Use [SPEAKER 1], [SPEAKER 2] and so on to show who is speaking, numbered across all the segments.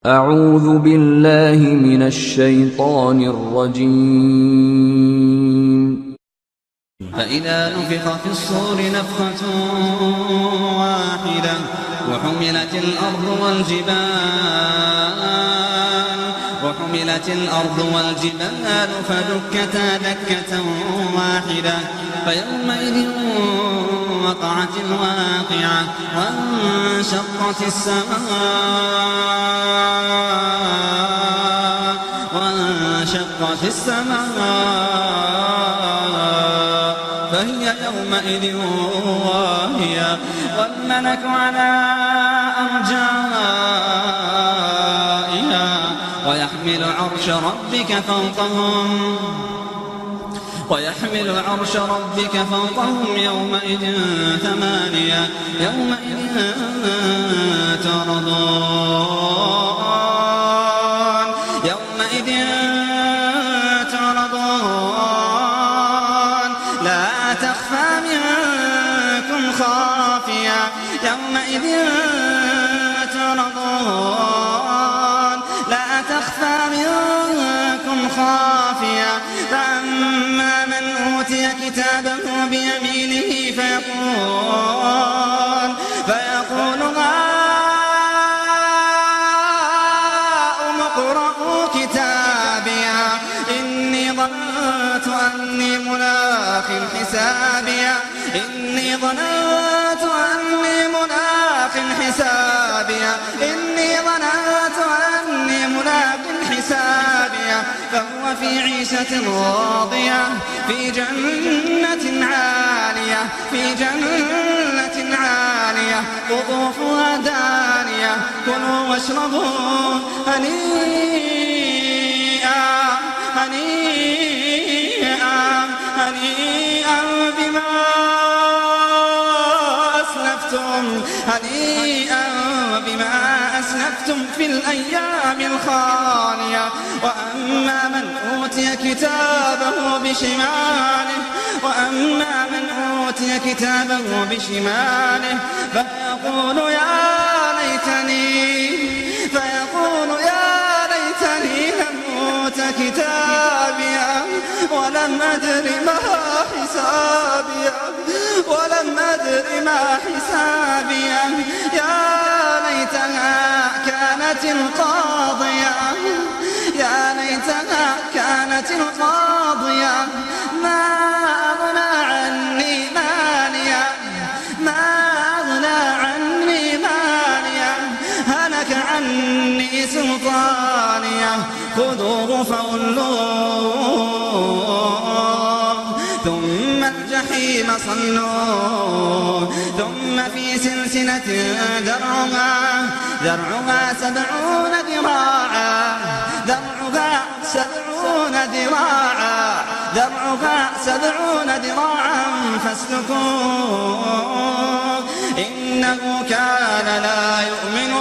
[SPEAKER 1] أعوذ بالله من الشيطان الرجيم.
[SPEAKER 2] فإذا نفخ في الصور نفخة واحدة وحملت الأرض والجبال فدكتا دكة واحدة فيومئذ وقعت الواقعة وانشقت السماء فهي يومئذ واهية والملك على أرجائها ويحمل عرش ربك فوقهم يومئذ ثمانية يومئذ تعرضون لا تخفى منكم خافية يومئذ تعرضون لا تخفى منكم خافية فأما من أوتي كتابه بيمينه فيقول هاؤم اقرءوا كتابيه إني ظننت أني ملاق حسابيه فهو في عيشة راضية في جنة عالية قطوفها دانية كلوا واشربوا هنيئا بما أسلفتم في الأيام الخالية وأما من أوتي كتابه بشماله فيقول يا ليتني لم أوت كتابيه ولم أدر ما حسابيه يا ليتها كانت القاضية ما أغنى عني مالية هلك عني سلطانية خذوه فغلوه ثم الجحيم صلوه ثم في سلسلة ذرعها 70 ذراعا فاسلكوه إنه كان لا يؤمن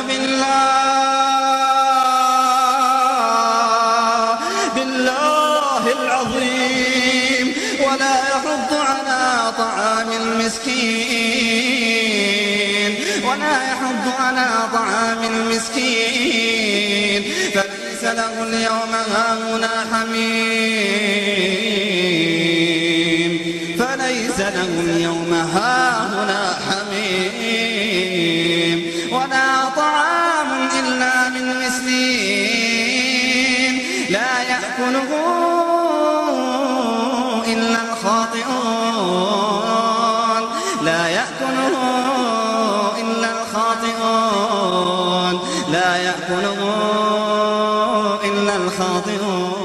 [SPEAKER 2] بالله العظيم ولا يحض على طعام المسكين فليس له اليوم هاهنا حميم ولا طعام إلا من غسلين لا يأكله إلا الخاطئون